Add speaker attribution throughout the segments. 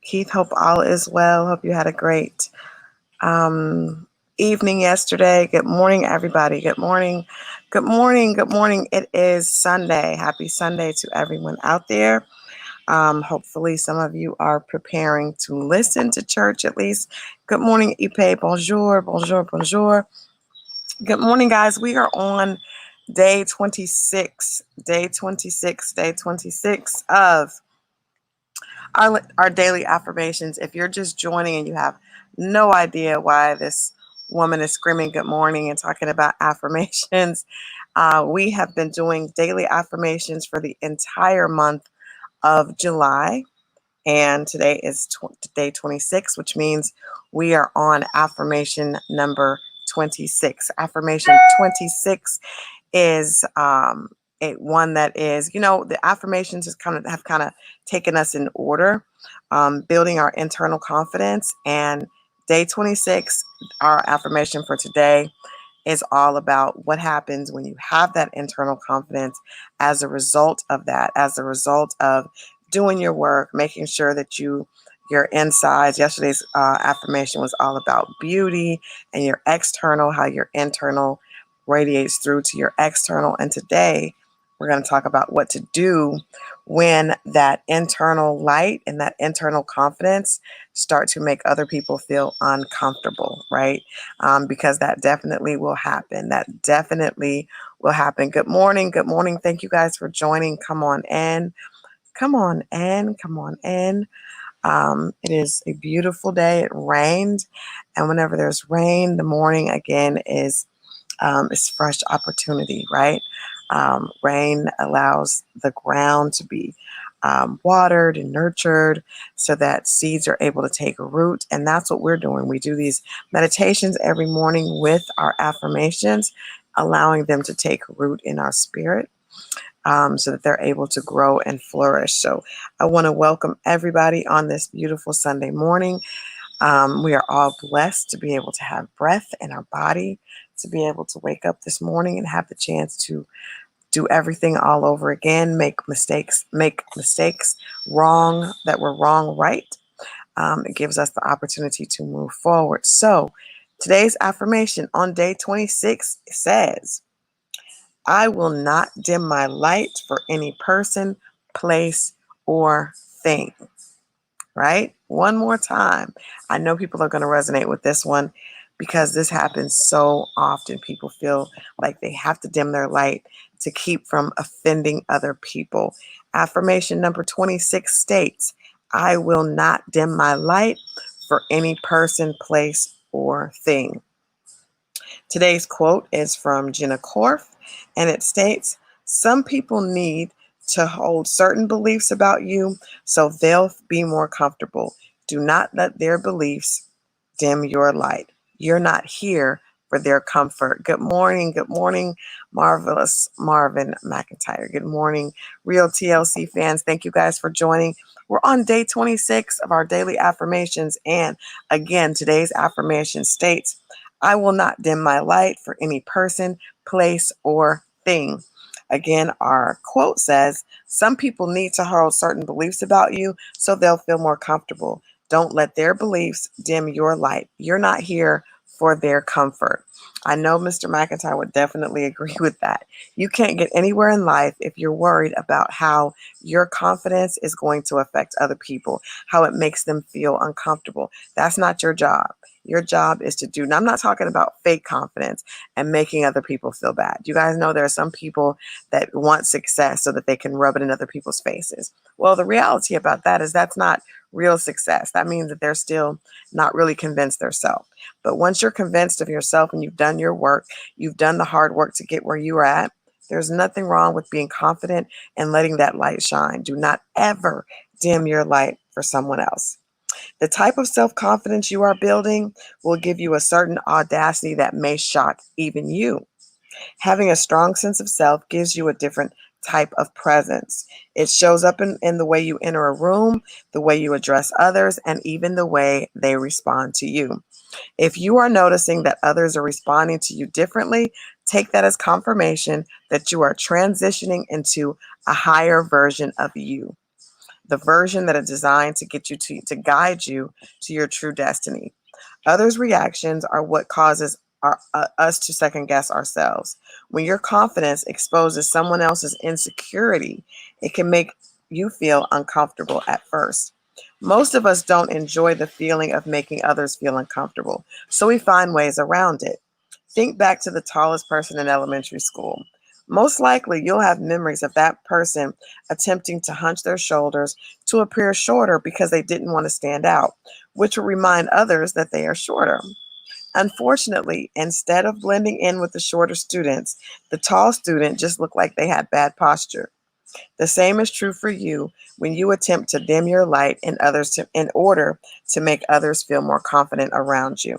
Speaker 1: Keith, hope all is well. Hope you had a great evening yesterday. Good morning, everybody. Good morning. Good morning. Good morning. It is Sunday. Happy Sunday to everyone out there. Hopefully, some of you are preparing to listen to church at least. Good morning, Ipe. Bonjour. Bonjour. Bonjour. Good morning, guys. We are on day 26. Day 26. Day 26 of our daily affirmations. If you're just joining and you have no idea why this woman is screaming good morning and talking about affirmations, we have been doing daily affirmations for the entire month of July. And today is day 26, which means we are on affirmation number 26. Affirmation 26 is one that is, the affirmations have kind of taken us in order, building our internal confidence. And day 26, our affirmation for today, is all about what happens when you have that internal confidence as a result of that, as a result of doing your work, making sure that your insides. Yesterday's affirmation was all about beauty and your external, how your internal radiates through to your external. And today we're going to talk about what to do when that internal light and that internal confidence start to make other people feel uncomfortable, right? Because that definitely will happen. That definitely will happen. Good morning. Good morning. Thank you guys for joining. Come on in. Come on in. Come on in. It is a beautiful day. It rained. And whenever there's rain, the morning again is fresh opportunity, right? Rain allows the ground to be watered and nurtured so that seeds are able to take root. And that's what we're doing. We do these meditations every morning with our affirmations, allowing them to take root in our spirit. So that they're able to grow and flourish. So I want to welcome everybody on this beautiful Sunday morning. We are all blessed to be able to have breath in our body, to be able to wake up this morning and have the chance to do everything all over again, make mistakes wrong that were wrong right. It gives us the opportunity to move forward. So today's affirmation on day 26 says, I will not dim my light for any person, place, or thing. Right? One more time. I know people are going to resonate with this one because this happens so often. People feel like they have to dim their light to keep from offending other people. Affirmation number 26 states, I will not dim my light for any person, place, or thing. Today's quote is from Jenna Korf, and it states, some people need to hold certain beliefs about you so they'll be more comfortable. Do not let their beliefs dim your light. You're not here for their comfort. Good morning, marvelous Marvin McIntyre. Good morning, real TLC fans. Thank you guys for joining. We're on day 26 of our daily affirmations. And again, today's affirmation states, I will not dim my light for any person, place, or thing. Again, our quote says, some people need to hold certain beliefs about you so they'll feel more comfortable. Don't let their beliefs dim your light. You're not here for their comfort. I know Mr. McIntyre would definitely agree with that. You can't get anywhere in life if you're worried about how your confidence is going to affect other people, how it makes them feel uncomfortable. That's not your job. Your job is to do, and I'm not talking about fake confidence and making other people feel bad. You guys know there are some people that want success so that they can rub it in other people's faces. Well, the reality about that is that's not real success. That means that they're still not really convinced themselves. But once you're convinced of yourself and you've done your work, you've done the hard work to get where you are at, there's nothing wrong with being confident and letting that light shine. Do not ever dim your light for someone else. The type of self-confidence you are building will give you a certain audacity that may shock even you. Having a strong sense of self gives you a different type of presence. It shows up in the way you enter a room, the way you address others, and even the way they respond to you. If you are noticing that others are responding to you differently, take that as confirmation that you are transitioning into a higher version of you. the version that is designed to get you to guide you to your true destiny. Others' reactions are what causes us to second guess ourselves. When your confidence exposes someone else's insecurity, it can make you feel uncomfortable at first. Most of us don't enjoy the feeling of making others feel uncomfortable, so we find ways around it. Think back to the tallest person in elementary school. Most likely, you'll have memories of that person attempting to hunch their shoulders to appear shorter because they didn't want to stand out, which will remind others that they are shorter. Unfortunately, instead of blending in with the shorter students, the tall student just looked like they had bad posture. The same is true for you when you attempt to dim your light in order to make others feel more confident around you.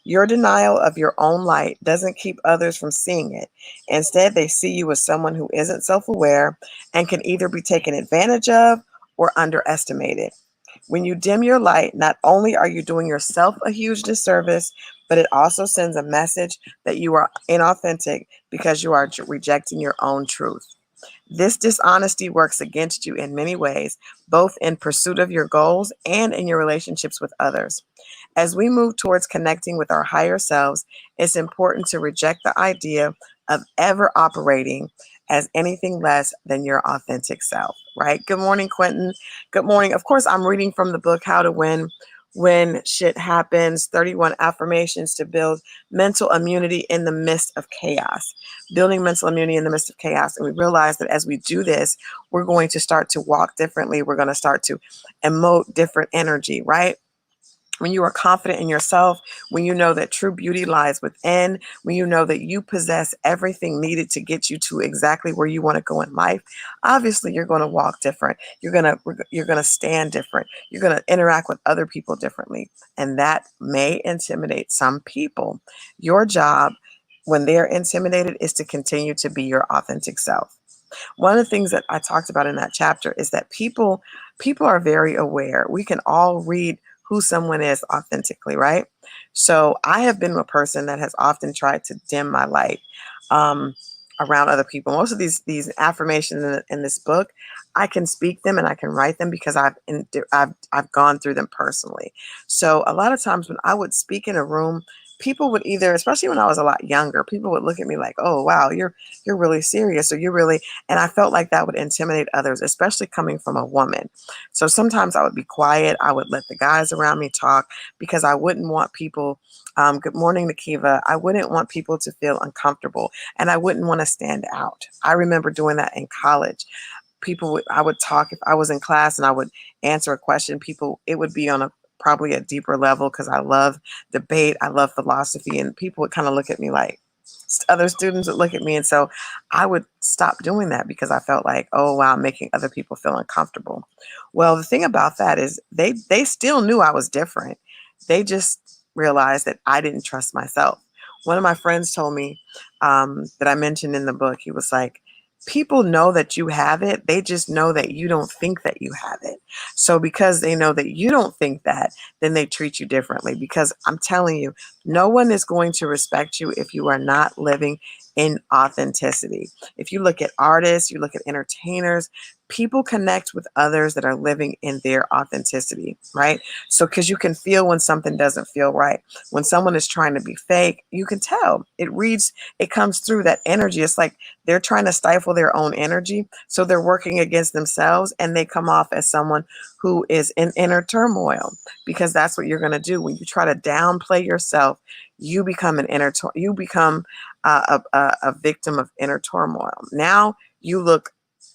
Speaker 1: Your denial of your own light doesn't keep others from seeing it. Instead, they see you as someone who isn't self aware and can either be taken advantage of or underestimated. When you dim your light, not only are you doing yourself a huge disservice, but it also sends a message that you are inauthentic because you are rejecting your own truth. This dishonesty works against you in many ways, both in pursuit of your goals and in your relationships with others. As we move towards connecting with our higher selves, it's important to reject the idea of ever operating as anything less than your authentic self, right? Good morning, Quentin. Good morning. Of course, I'm reading from the book How to Win When Shit Happens, 31 Affirmations to Build Mental Immunity in the Midst of Chaos. Building mental immunity in the midst of chaos. And we realize that as we do this, we're going to start to walk differently. We're going to start to emote different energy, right? When you are confident in yourself, when you know that true beauty lies within, when you know that you possess everything needed to get you to exactly where you want to go in life, obviously you're going to walk different. You're going to stand different. You're going to interact with other people differently, and that may intimidate some people. Your job when they're intimidated is to continue to be your authentic self. One of the things that I talked about in that chapter is that people are very aware. We can all read who someone is authentically, right? So I have been a person that has often tried to dim my light um, around other people. Most of these affirmations in this book, I can speak them and I can write them because I've gone through them personally. So a lot of times when I would speak in a room, people would either, especially when I was a lot younger, people would look at me like, "Oh, wow, you're really serious," or "You're really," and I felt like that would intimidate others, especially coming from a woman. So sometimes I would be quiet. I would let the guys around me talk because I wouldn't want people. Good morning, Nakiva. I wouldn't want people to feel uncomfortable, and I wouldn't want to stand out. I remember doing that in college. I would talk if I was in class and I would answer a question. It would be on probably a deeper level because I love debate, I love philosophy, and people would kind of look at me like, other students would look at me, and so I would stop doing that because I felt like, oh wow, I'm making other people feel uncomfortable. Well, the thing about that is they still knew I was different. They just realized that I didn't trust myself. One of my friends told me that I mentioned in the book. He was like, people know that you have it. They just know that you don't think that you have it. So because they know that you don't think that, then they treat you differently. Because I'm telling you, no one is going to respect you if you are not living in authenticity. If you look at artists, you look at entertainers, people connect with others that are living in their authenticity, right? So because you can feel when something doesn't feel right. When someone is trying to be fake, you can tell. It comes through that energy. It's like they're trying to stifle their own energy. So they're working against themselves and they come off as someone who is in inner turmoil, because that's what you're going to do. When you try to downplay yourself, you become a victim of inner turmoil. Now you look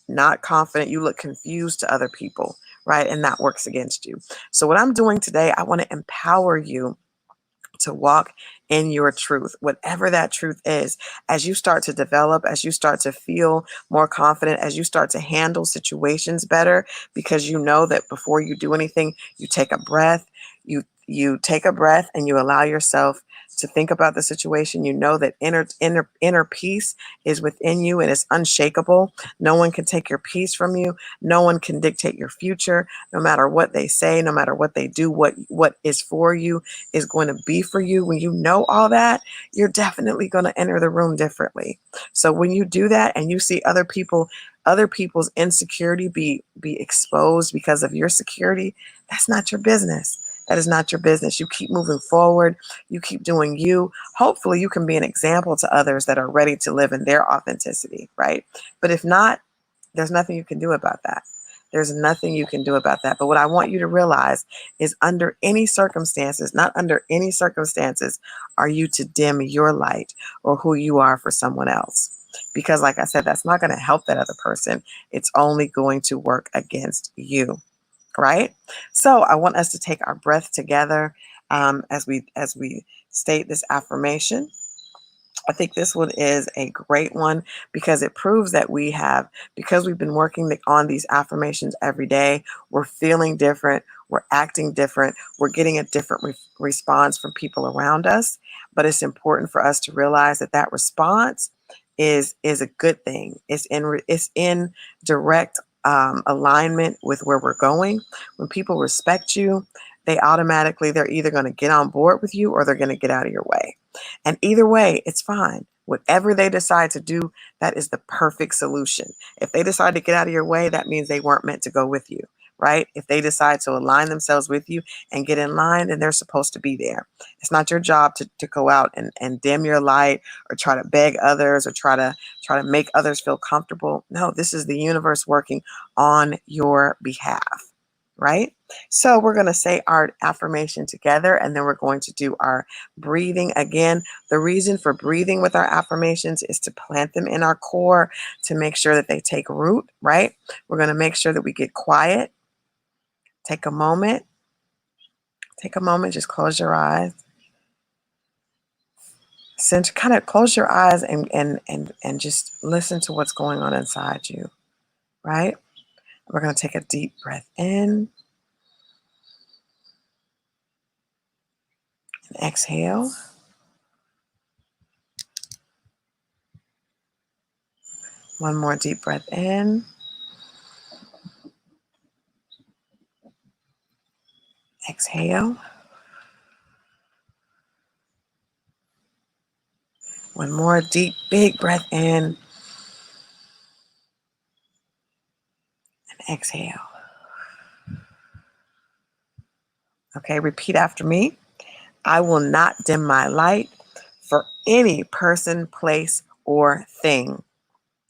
Speaker 1: not confident, you look confused to other people, right? And that works against you. So what I'm doing today, I want to empower you to walk in your truth, whatever that truth is. As you start to develop, as you start to feel more confident, as you start to handle situations better, because you know that before you do anything, you take a breath, you take a breath and you allow yourself to think about the situation. You know that inner peace is within you and it's unshakable. No one can take your peace from you. No one can dictate your future. No matter what they say, no matter what they do, what is for you is going to be for you. When you know all that, you're definitely going to enter the room differently. So when you do that and you see other people other people's insecurity be exposed because of your security, that's not your business. That is not your business. You keep moving forward. You keep doing you. Hopefully you can be an example to others that are ready to live in their authenticity, right? But if not, there's nothing you can do about that. There's nothing you can do about that. But what I want you to realize is under any circumstances, not under any circumstances, are you to dim your light or who you are for someone else. Because like I said, that's not going to help that other person. It's only going to work against you, right? So I want us to take our breath together as we state this affirmation. I think this one is a great one because it proves that because we've been working on these affirmations every day, we're feeling different, we're acting different, we're getting a different response from people around us. But it's important for us to realize that response is a good thing. It's in direct alignment with where we're going. When people respect you, they're either going to get on board with you or they're going to get out of your way. And either way, it's fine. Whatever they decide to do, that is the perfect solution. If they decide to get out of your way, that means they weren't meant to go with you, right? If they decide to align themselves with you and get in line, then they're supposed to be there. It's not your job to go out and dim your light or try to beg others or try to make others feel comfortable. No, this is the universe working on your behalf, right? So we're going to say our affirmation together, and then we're going to do our breathing again. The reason for breathing with our affirmations is to plant them in our core, to make sure that they take root, right? We're going to make sure that we get quiet. Take a moment. Just close your eyes. Kind of close your eyes and just listen to what's going on inside you, right? We're going to take a deep breath in and exhale. One more deep breath in. Exhale. One more deep, big breath in and exhale. Okay, repeat after me. I will not dim my light for any person, place, or thing.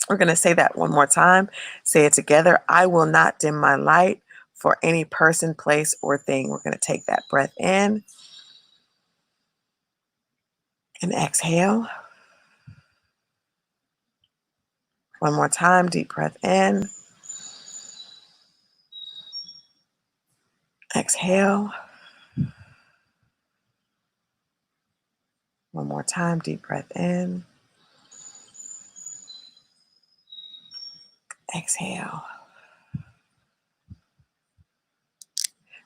Speaker 1: We're going to say that one more time. Say it together. I will not dim my light for any person, place, or thing. We're going to take that breath in and exhale. One more time, deep breath in. Exhale. One more time, deep breath in. Exhale.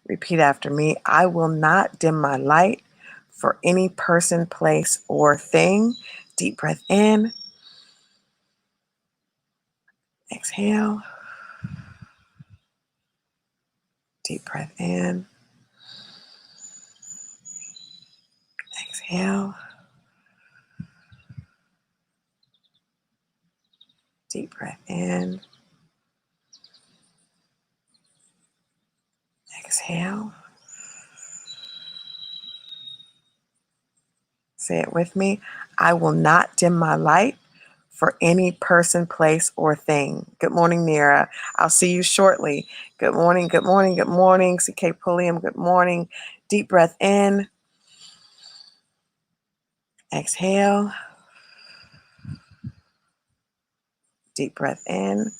Speaker 1: Repeat after me. I will not dim my light for any person, place, or thing. Deep breath in. Exhale. Deep breath in. Exhale. Deep breath in. Exhale. Say it with me. I will not dim my light for any person, place, or thing. Good morning, Nira. I'll see you shortly. Good morning, good morning, good morning. CK Pulliam, good morning. Deep breath in. Exhale. Deep breath in.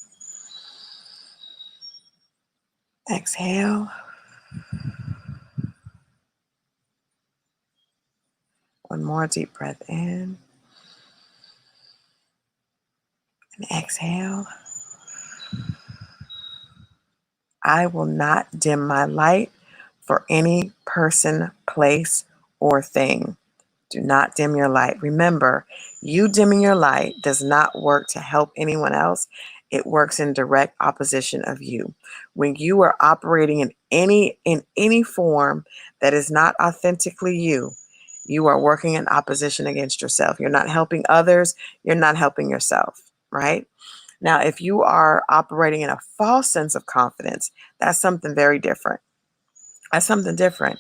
Speaker 1: Exhale. One more deep breath in. And exhale. I will not dim my light for any person, place, or thing. Do not dim your light. Remember, you dimming your light does not work to help anyone else. It works in direct opposition of you. When you are operating in any form that is not authentically you, you are working in opposition against yourself. You're not helping others. You're not helping yourself, right? Now, if you are operating in a false sense of confidence, that's something very different. That's something different.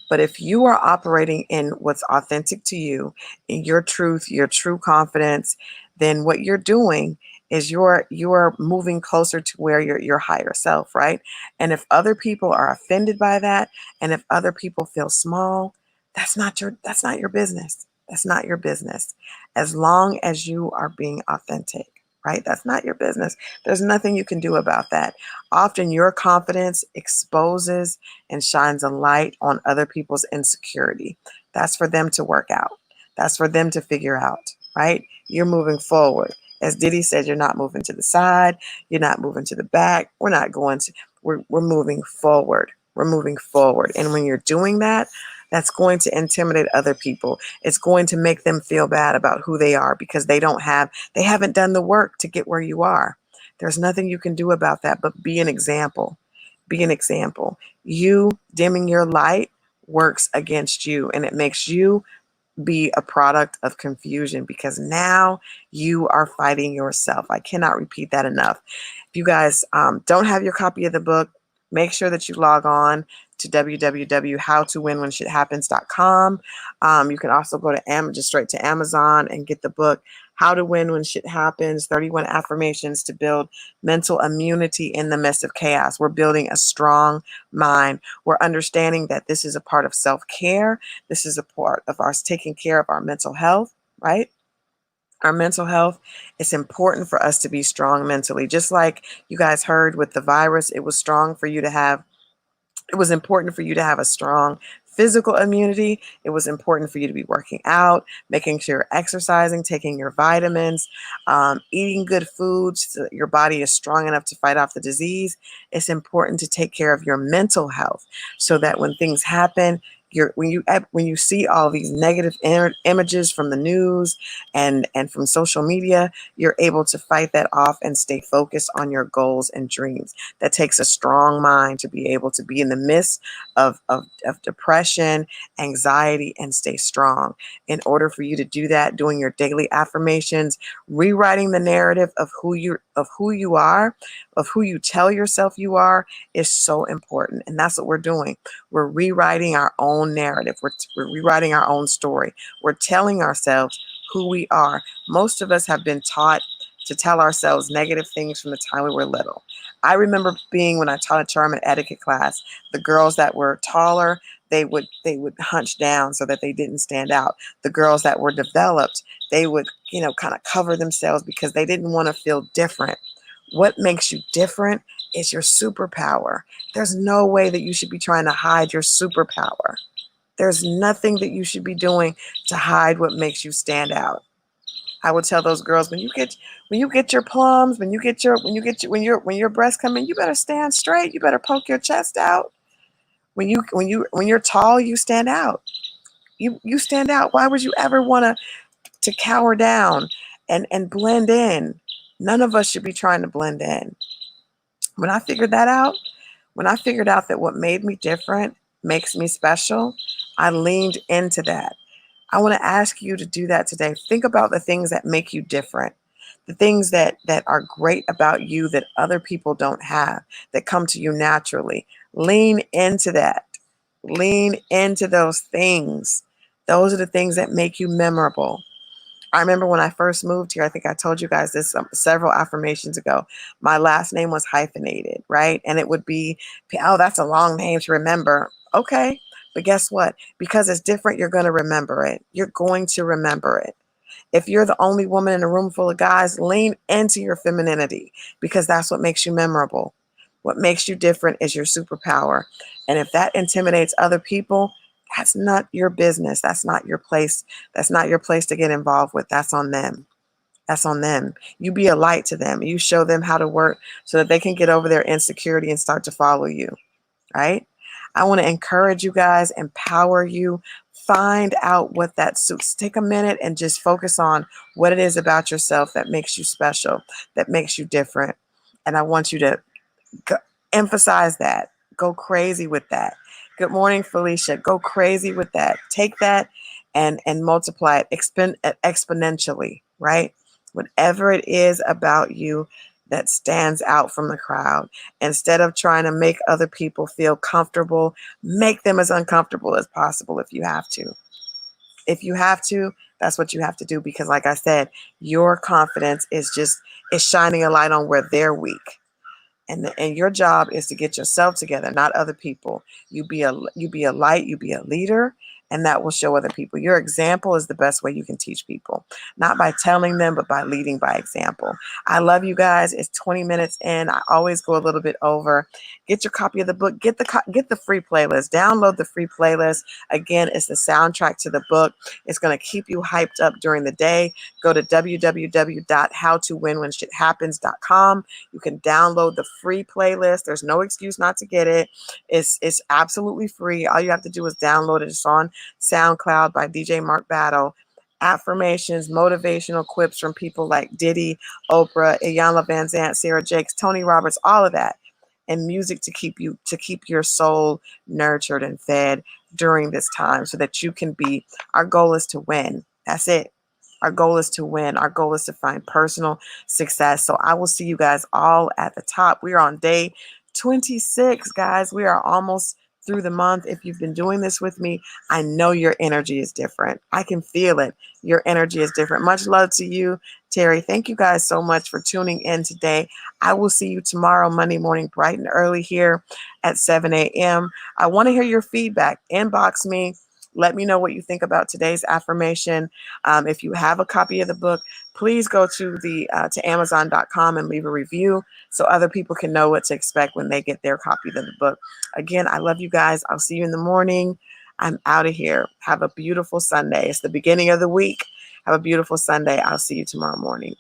Speaker 1: But if you are operating in what's authentic to you, in your truth, your true confidence, then what you're doing is you're moving closer to where your higher self, right? And if other people are offended by that, and if other people feel small, that's not your business. That's not your business. As long as you are being authentic, right? That's not your business. There's nothing you can do about that. Often your confidence exposes and shines a light on other people's insecurity. That's for them to work out. That's for them to figure out, right? You're moving forward. As Diddy said, you're not moving to the side, you're not moving to the back. We're moving forward. We're moving forward. And when you're doing that, that's going to intimidate other people. It's going to make them feel bad about who they are because they haven't done the work to get where you are. There's nothing you can do about that but be an example. Be an example. You dimming your light works against you, and it makes you be a product of confusion because now you are fighting yourself. I cannot repeat that enough. If you guys don't have your copy of the book, make sure that you log on to www.howtowinwhenshithappens.com. You can also go to just straight to Amazon and get the book, How to Win When Shit Happens, 31 Affirmations to Build Mental Immunity in the Midst of Chaos. We're building a strong mind. We're understanding that this is a part of self-care. This is a part of our taking care of our mental health, right? Our mental health. It's important for us to be strong mentally. Just like you guys heard with the virus, it was important for you to have a strong physical immunity. It was important for you to be working out, making sure you're exercising, taking your vitamins, eating good foods so that your body is strong enough to fight off the disease. It's important to take care of your mental health so that when things happen, when you see all these negative images from the news and from social media, you're able to fight that off and stay focused on your goals and dreams. That takes a strong mind to be able to be in the midst of depression, anxiety, and stay strong. In order for you to do that, doing your daily affirmations, rewriting the narrative of who you are, of who you tell yourself you are, is so important. And that's what we're doing. We're rewriting our own narrative. We're rewriting our own story. We're telling ourselves who we are. Most of us have been taught to tell ourselves negative things from the time we were little. I remember when I taught a charm and etiquette class, the girls that were taller, they would hunch down so that they didn't stand out. The girls that were developed, they would, kind of cover themselves because they didn't want to feel different. What makes you different is your superpower. There's no way that you should be trying to hide your superpower. There's nothing that you should be doing to hide what makes you stand out. I would tell those girls, when you get your plums, when your breasts come in, you better stand straight. You better poke your chest out. When you're tall, you stand out. You stand out. Why would you ever want to cower down and blend in? None of us should be trying to blend in. When I figured that out, when I figured out that what made me different makes me special, I leaned into that. I want to ask you to do that today. Think about the things that make you different, the things that are great about you that other people don't have, that come to you naturally. Lean into that. Lean into those things. Those are the things that make you memorable. I remember when I first moved here, I think I told you guys this several affirmations ago. My last name was hyphenated, right? And it would be, oh, that's a long name to remember. Okay. But guess what? Because it's different, you're going to remember it. You're going to remember it. If you're the only woman in a room full of guys, lean into your femininity because that's what makes you memorable. What makes you different is your superpower. And if that intimidates other people, that's not your business. That's not your place. That's not your place to get involved with. That's on them. That's on them. You be a light to them. You show them how to work so that they can get over their insecurity and start to follow you, right? I want to encourage you guys, empower you, find out what that suits. Take a minute and just focus on what it is about yourself that makes you special, that makes you different. And I want you to emphasize that. Go crazy with that. Good morning, Felicia. Go crazy with that. Take that and multiply it exponentially, right? Whatever it is about you that stands out from the crowd, instead of trying to make other people feel comfortable, make them as uncomfortable as possible if you have to. If you have to, that's what you have to do, because like I said, your confidence is shining a light on where they're weak. And your job is to get yourself together, not other people. You be a light, you be a leader, and that will show other people. Your example is the best way you can teach people, not by telling them, but by leading by example. I love you guys. It's 20 minutes in. I always go a little bit over. Get your copy of the book. Get the free playlist. Download the free playlist. Again, it's the soundtrack to the book. It's going to keep you hyped up during the day. Go to www.howtowinwhenshithappens.com. You can download the free playlist. There's no excuse not to get it. It's absolutely free. All you have to do is download it. It's on SoundCloud by DJ Mark Battle. Affirmations, motivational quips from people like Diddy, Oprah, Iyanla Van Zant, Sarah Jakes, Tony Roberts, all of that. And music to keep your soul nurtured and fed during this time so that you can be. Our goal is to win. That's it. Our goal is to win. Our goal is to find personal success. So I will see you guys all at the top. We are on day 26, guys. We are almost through the month. If you've been doing this with me, I know your energy is different. I can feel it. Your energy is different. Much love to you, Terry. Thank you guys so much for tuning in today. I will see you tomorrow, Monday morning, bright and early here at 7 a.m. I want to hear your feedback. Inbox me. Let me know what you think about today's affirmation. If you have a copy of the book, please go to Amazon.com and leave a review so other people can know what to expect when they get their copy of the book. Again, I love you guys. I'll see you in the morning. I'm out of here. Have a beautiful Sunday. It's the beginning of the week. Have a beautiful Sunday. I'll see you tomorrow morning.